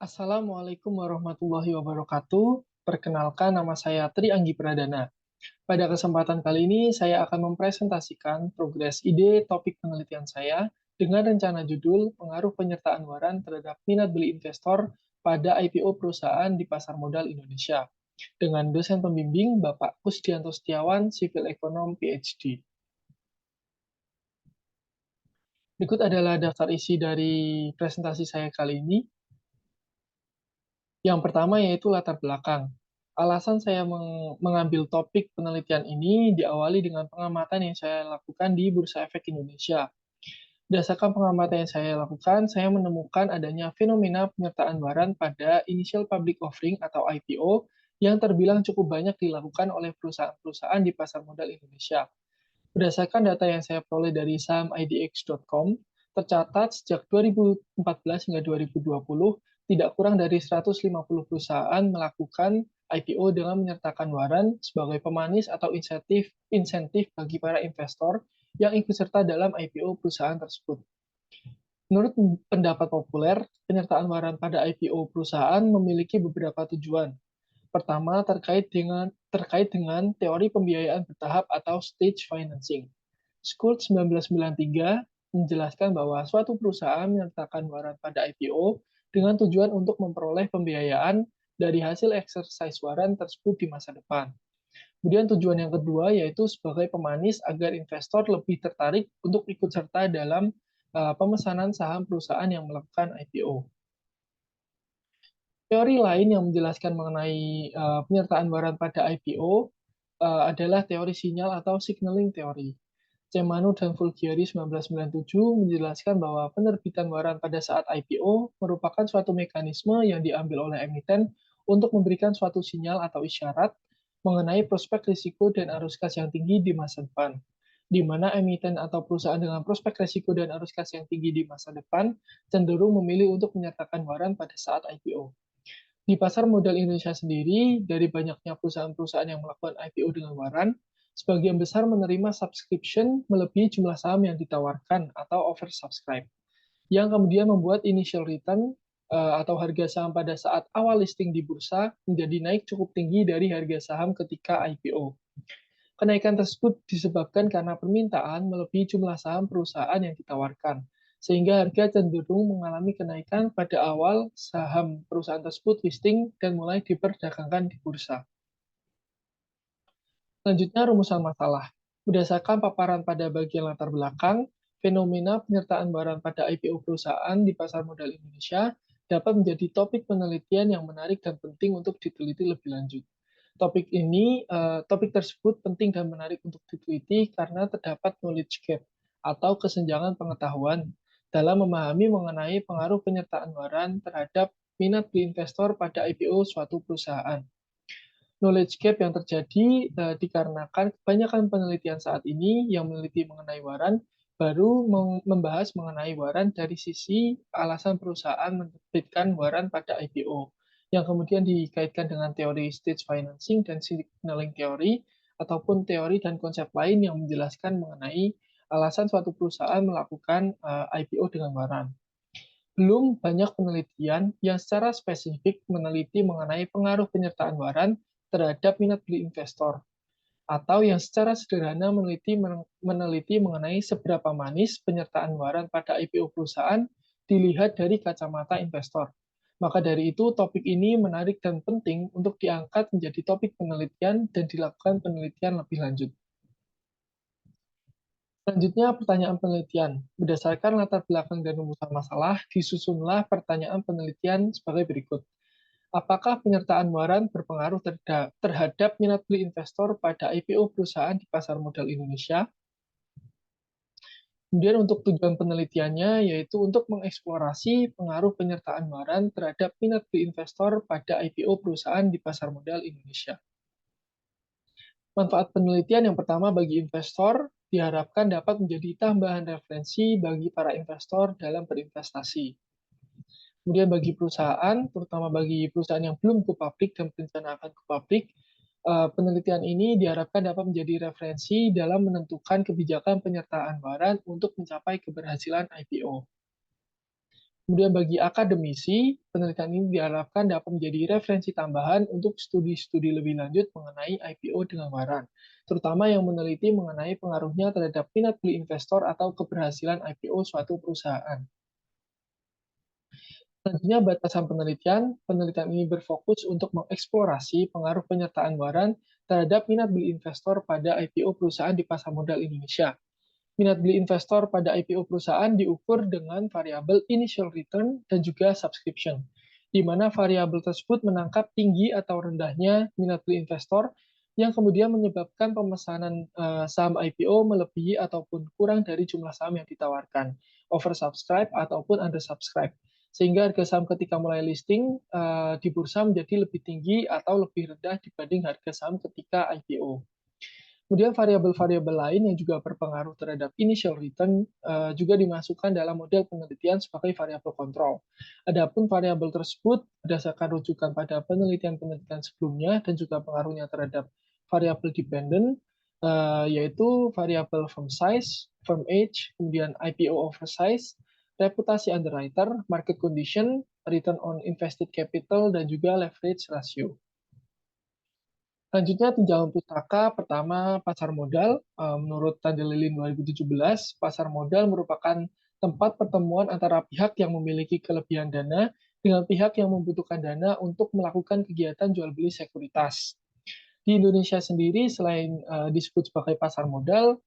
Assalamualaikum warahmatullahi wabarakatuh. Perkenalkan, nama saya Tri Anggi Pradana. Pada kesempatan kali ini, saya akan mempresentasikan progres ide topik penelitian saya dengan rencana judul Pengaruh Penyertaan Waran terhadap Minat Beli Investor pada IPO Perusahaan di Pasar Modal Indonesia dengan dosen pembimbing Bapak Kusdianto Setiawan, Civil Ekonom PhD. Berikut adalah daftar isi dari presentasi saya kali ini. Yang pertama yaitu latar belakang. Alasan saya mengambil topik penelitian ini diawali dengan pengamatan yang saya lakukan di Bursa Efek Indonesia. Berdasarkan pengamatan yang saya lakukan, saya menemukan adanya fenomena penyertaan waran pada initial public offering atau IPO yang terbilang cukup banyak dilakukan oleh perusahaan-perusahaan di pasar modal Indonesia. Berdasarkan data yang saya peroleh dari sahamidx.com, tercatat sejak 2014 hingga 2020, tidak kurang dari 150 perusahaan melakukan IPO dengan menyertakan waran sebagai pemanis atau insentif bagi para investor yang ikut serta dalam IPO perusahaan tersebut. Menurut pendapat populer, penyertaan waran pada IPO perusahaan memiliki beberapa tujuan. Pertama, terkait dengan teori pembiayaan bertahap atau stage financing. School 1993 menjelaskan bahwa suatu perusahaan menyertakan waran pada IPO dengan tujuan untuk memperoleh pembiayaan dari hasil exercise waran tersebut di masa depan. Kemudian tujuan yang kedua yaitu sebagai pemanis agar investor lebih tertarik untuk ikut serta dalam pemesanan saham perusahaan yang melakukan IPO. Teori lain yang menjelaskan mengenai penyertaan waran pada IPO adalah teori sinyal atau signaling teori. Cemanu dan Fulgieri 1997 menjelaskan bahwa penerbitan waran pada saat IPO merupakan suatu mekanisme yang diambil oleh emiten untuk memberikan suatu sinyal atau isyarat mengenai prospek risiko dan arus kas yang tinggi di masa depan, di mana emiten atau perusahaan dengan prospek risiko dan arus kas yang tinggi di masa depan cenderung memilih untuk menyertakan waran pada saat IPO. Di pasar modal Indonesia sendiri, dari banyaknya perusahaan-perusahaan yang melakukan IPO dengan waran, sebagian besar menerima subscription melebihi jumlah saham yang ditawarkan atau oversubscribe, yang kemudian membuat initial return atau harga saham pada saat awal listing di bursa menjadi naik cukup tinggi dari harga saham ketika IPO. Kenaikan tersebut disebabkan karena permintaan melebihi jumlah saham perusahaan yang ditawarkan, sehingga harga cenderung mengalami kenaikan pada awal saham perusahaan tersebut listing dan mulai diperdagangkan di bursa. Selanjutnya, rumusan masalah. Berdasarkan paparan pada bagian latar belakang, fenomena penyertaan barang pada IPO perusahaan di pasar modal Indonesia dapat menjadi topik penelitian yang menarik dan penting untuk diteliti lebih lanjut. Topik tersebut penting dan menarik untuk diteliti karena terdapat knowledge gap atau kesenjangan pengetahuan dalam memahami mengenai pengaruh penyertaan waran terhadap minat beli investor pada IPO suatu perusahaan. Knowledge gap yang terjadi dikarenakan kebanyakan penelitian saat ini yang meneliti mengenai waran baru membahas mengenai waran dari sisi alasan perusahaan menerbitkan waran pada IPO, yang kemudian dikaitkan dengan teori stage financing dan signaling teori, ataupun teori dan konsep lain yang menjelaskan mengenai alasan suatu perusahaan melakukan IPO dengan waran. Belum banyak penelitian yang secara spesifik meneliti mengenai pengaruh penyertaan waran terhadap minat beli investor, atau yang secara sederhana meneliti mengenai seberapa manis penyertaan waran pada IPO perusahaan dilihat dari kacamata investor. Maka dari itu, topik ini menarik dan penting untuk diangkat menjadi topik penelitian dan dilakukan penelitian lebih lanjut. Selanjutnya, pertanyaan penelitian. Berdasarkan latar belakang dan rumusan masalah, disusunlah pertanyaan penelitian sebagai berikut. Apakah penyertaan waran berpengaruh terhadap minat beli investor pada IPO perusahaan di pasar modal Indonesia? Kemudian untuk tujuan penelitiannya yaitu untuk mengeksplorasi pengaruh penyertaan waran terhadap minat beli investor pada IPO perusahaan di pasar modal Indonesia. Manfaat penelitian yang pertama bagi investor diharapkan dapat menjadi tambahan referensi bagi para investor dalam berinvestasi. Kemudian bagi perusahaan, terutama bagi perusahaan yang belum go public dan berencana akan go public, penelitian ini diharapkan dapat menjadi referensi dalam menentukan kebijakan penyertaan waran untuk mencapai keberhasilan IPO. Kemudian bagi akademisi, penelitian ini diharapkan dapat menjadi referensi tambahan untuk studi-studi lebih lanjut mengenai IPO dengan waran, terutama yang meneliti mengenai pengaruhnya terhadap minat beli investor atau keberhasilan IPO suatu perusahaan. Selanjutnya, batasan penelitian. Penelitian ini berfokus untuk mengeksplorasi pengaruh penyertaan waran terhadap minat beli investor pada IPO perusahaan di pasar modal Indonesia. Minat beli investor pada IPO perusahaan diukur dengan variabel initial return dan juga subscription, di mana variabel tersebut menangkap tinggi atau rendahnya minat beli investor yang kemudian menyebabkan pemesanan saham IPO melebihi ataupun kurang dari jumlah saham yang ditawarkan, oversubscribe ataupun undersubscribe, sehingga harga saham ketika mulai listing di bursa menjadi lebih tinggi atau lebih rendah dibanding harga saham ketika IPO. Kemudian variabel-variabel lain yang juga berpengaruh terhadap initial return juga dimasukkan dalam model penelitian sebagai variabel kontrol. Adapun variabel tersebut berdasarkan rujukan pada penelitian-penelitian sebelumnya dan juga pengaruhnya terhadap variabel dependent, yaitu variabel firm size, firm age, kemudian IPO oversize, reputasi underwriter, market condition, return on invested capital, dan juga leverage ratio. Selanjutnya, tinjauan pustaka. Pertama, pasar modal. Menurut Tanda Lilin 2017, pasar modal merupakan tempat pertemuan antara pihak yang memiliki kelebihan dana dengan pihak yang membutuhkan dana untuk melakukan kegiatan jual beli sekuritas. Di Indonesia sendiri, selain disebut sebagai pasar modal,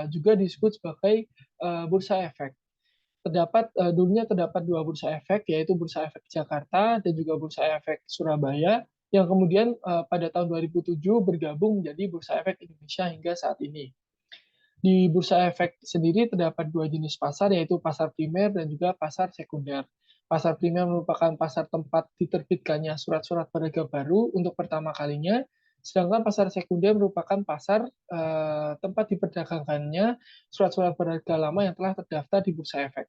juga disebut sebagai bursa efek. Dulunya terdapat dua bursa efek, yaitu Bursa Efek Jakarta dan juga Bursa Efek Surabaya, yang kemudian pada tahun 2007 bergabung menjadi Bursa Efek Indonesia hingga saat ini. Di Bursa Efek sendiri terdapat dua jenis pasar, yaitu pasar primer dan juga pasar sekunder. Pasar primer merupakan pasar tempat diterbitkannya surat-surat berharga baru untuk pertama kalinya, sedangkan pasar sekunder merupakan pasar tempat diperdagangkannya surat-surat berharga lama yang telah terdaftar di Bursa Efek.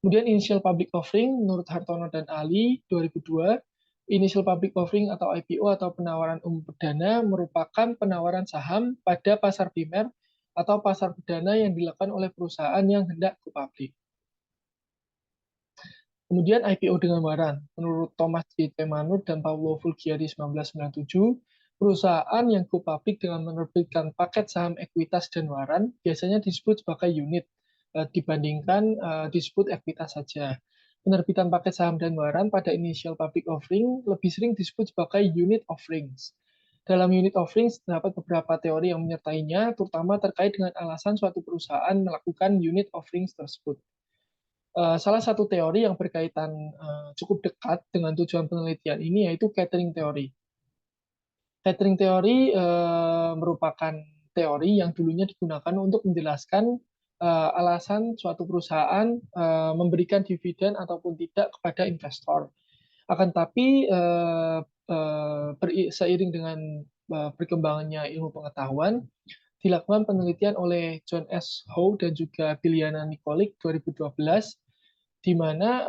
Kemudian initial public offering menurut Hartono dan Ali 2002, initial public offering atau IPO atau penawaran umum perdana merupakan penawaran saham pada pasar primer atau pasar perdana yang dilakukan oleh perusahaan yang hendak go public. Kemudian IPO dengan waran. Menurut Thomas J. Manut dan Paulo Fulgiari 1997, perusahaan yang go public dengan menerbitkan paket saham ekuitas dan waran biasanya disebut sebagai unit dibandingkan disebut ekuitas saja. Penerbitan paket saham dan waran pada initial public offering lebih sering disebut sebagai unit offerings. Dalam unit offerings terdapat beberapa teori yang menyertainya, terutama terkait dengan alasan suatu perusahaan melakukan unit offerings tersebut. Salah satu teori yang berkaitan cukup dekat dengan tujuan penelitian ini yaitu catering teori. Catering teori merupakan teori yang dulunya digunakan untuk menjelaskan alasan suatu perusahaan memberikan dividen ataupun tidak kepada investor. Akan tapi seiring dengan berkembangannya ilmu pengetahuan, dilakukan penelitian oleh John S. Howe dan juga Biliana Nikolic 2012, di mana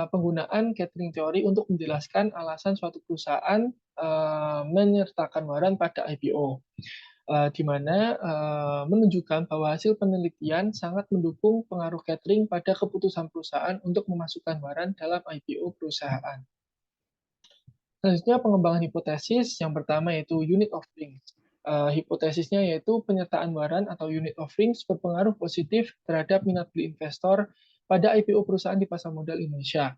penggunaan catering teori untuk menjelaskan alasan suatu perusahaan menyertakan waran pada IPO, di mana menunjukkan bahwa hasil penelitian sangat mendukung pengaruh catering pada keputusan perusahaan untuk memasukkan waran dalam IPO perusahaan. Selanjutnya, pengembangan hipotesis. Yang pertama yaitu unit offerings. Hipotesisnya yaitu penyertaan waran atau unit offerings berpengaruh positif terhadap minat beli investor pada IPO perusahaan di pasar modal Indonesia.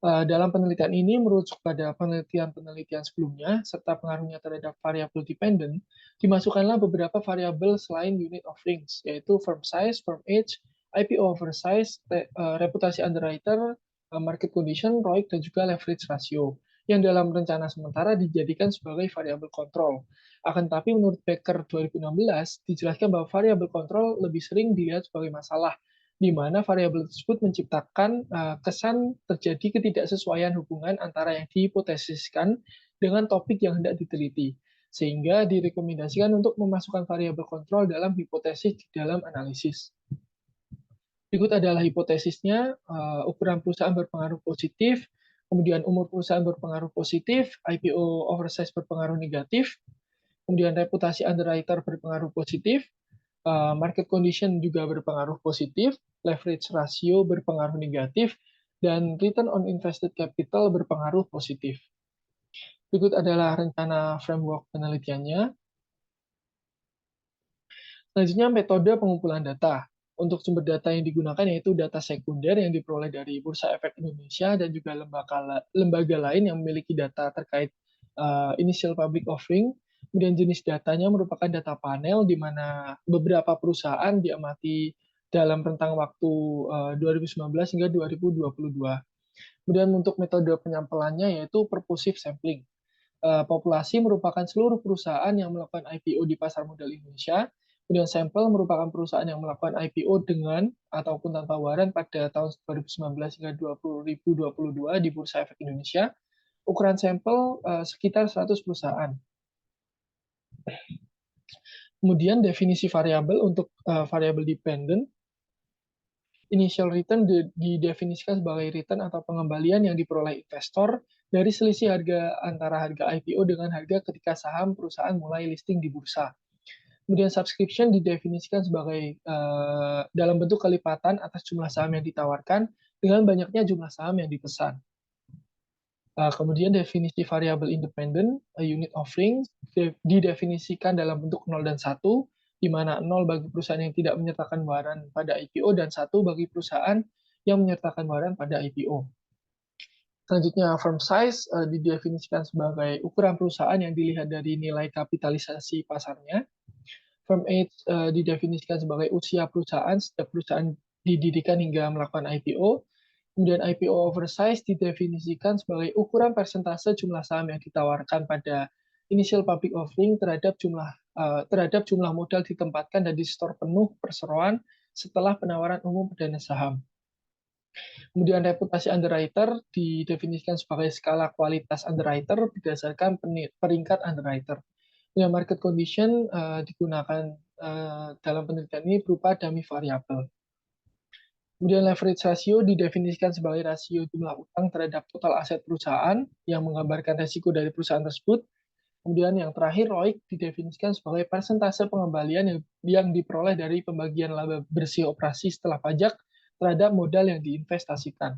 Dalam penelitian ini merujuk pada penelitian-penelitian sebelumnya serta pengaruhnya terhadap variabel dependent, dimasukkanlah beberapa variabel selain unit offerings, yaitu firm size, firm age, IPO oversize, reputasi underwriter, market condition, ROIC, dan juga leverage ratio, yang dalam rencana sementara dijadikan sebagai variabel kontrol. Akan tetapi menurut Becker 2016, dijelaskan bahwa variabel kontrol lebih sering dilihat sebagai masalah, di mana variabel tersebut menciptakan kesan terjadi ketidaksesuaian hubungan antara yang dihipotesiskan dengan topik yang hendak diteliti, sehingga direkomendasikan untuk memasukkan variabel kontrol dalam hipotesis di dalam analisis. Berikut adalah hipotesisnya, ukuran perusahaan berpengaruh positif, kemudian umur perusahaan berpengaruh positif, IPO oversize berpengaruh negatif, kemudian reputasi underwriter berpengaruh positif, Market condition juga berpengaruh positif, leverage ratio berpengaruh negatif, dan return on invested capital berpengaruh positif. Berikut adalah rencana framework penelitiannya. Selanjutnya, metode pengumpulan data. Untuk sumber data yang digunakan yaitu data sekunder yang diperoleh dari Bursa Efek Indonesia dan juga lembaga lain yang memiliki data terkait initial public offering. Kemudian jenis datanya merupakan data panel di mana beberapa perusahaan diamati dalam rentang waktu 2019 hingga 2022. Kemudian untuk metode penyampelannya yaitu purposive sampling. Populasi merupakan seluruh perusahaan yang melakukan IPO di pasar modal Indonesia. Kemudian sampel merupakan perusahaan yang melakukan IPO dengan ataupun tanpa waran pada tahun 2019 hingga 2022 di Bursa Efek Indonesia. Ukuran sampel sekitar 100 perusahaan. Kemudian definisi variabel untuk variabel dependent. Initial return didefinisikan sebagai return atau pengembalian yang diperoleh investor dari selisih harga antara harga IPO dengan harga ketika saham perusahaan mulai listing di bursa. Kemudian subscription didefinisikan sebagai dalam bentuk kelipatan atas jumlah saham yang ditawarkan dengan banyaknya jumlah saham yang dipesan. Kemudian definisi variabel independent, unit offering, didefinisikan dalam bentuk 0 dan 1, di mana 0 bagi perusahaan yang tidak menyertakan waran pada IPO dan 1 bagi perusahaan yang menyertakan waran pada IPO. Selanjutnya, firm size didefinisikan sebagai ukuran perusahaan yang dilihat dari nilai kapitalisasi pasarnya. Firm age didefinisikan sebagai usia perusahaan sejak perusahaan didirikan hingga melakukan IPO. Kemudian IPO oversize didefinisikan sebagai ukuran persentase jumlah saham yang ditawarkan pada initial public offering terhadap jumlah modal ditempatkan dan di-store penuh perseroan setelah penawaran umum perdana saham. Kemudian reputasi underwriter didefinisikan sebagai skala kualitas underwriter berdasarkan peringkat underwriter. Kemudian market condition digunakan dalam penelitian ini berupa dummy variable. Kemudian leverage ratio didefinisikan sebagai rasio jumlah utang terhadap total aset perusahaan yang menggambarkan resiko dari perusahaan tersebut. Kemudian yang terakhir, ROIC didefinisikan sebagai persentase pengembalian yang diperoleh dari pembagian laba bersih operasi setelah pajak terhadap modal yang diinvestasikan.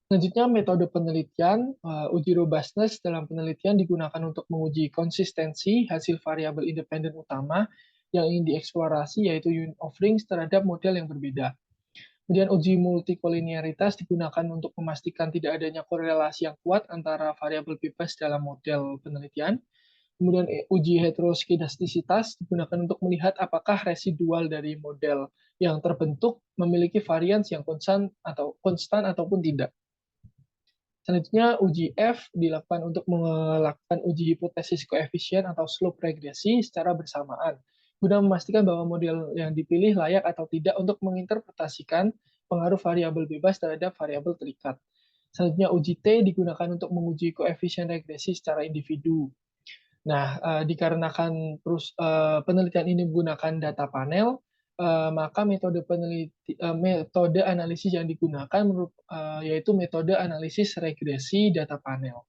Selanjutnya, metode penelitian, uji robustness dalam penelitian digunakan untuk menguji konsistensi hasil variabel independen utama yang ingin dieksplorasi, yaitu unit offerings terhadap model yang berbeda. Kemudian uji multikolinearitas digunakan untuk memastikan tidak adanya korelasi yang kuat antara variabel bebas dalam model penelitian. Kemudian uji heteroskedastisitas digunakan untuk melihat apakah residual dari model yang terbentuk memiliki varians yang konstan ataupun tidak. Selanjutnya, uji F dilakukan untuk melakukan uji hipotesis koefisien atau slope regresi secara bersamaan, guna memastikan bahwa model yang dipilih layak atau tidak untuk menginterpretasikan pengaruh variabel bebas terhadap variabel terikat. Selanjutnya, uji T digunakan untuk menguji koefisien regresi secara individu. Nah, dikarenakan penelitian ini menggunakan data panel, maka metode analisis yang digunakan yaitu metode analisis regresi data panel.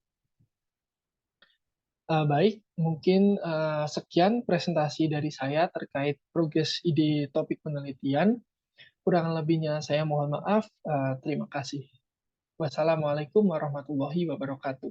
Baik, mungkin sekian presentasi dari saya terkait progres ide topik penelitian. Kurang lebihnya saya mohon maaf. Terima kasih. Wassalamualaikum warahmatullahi wabarakatuh.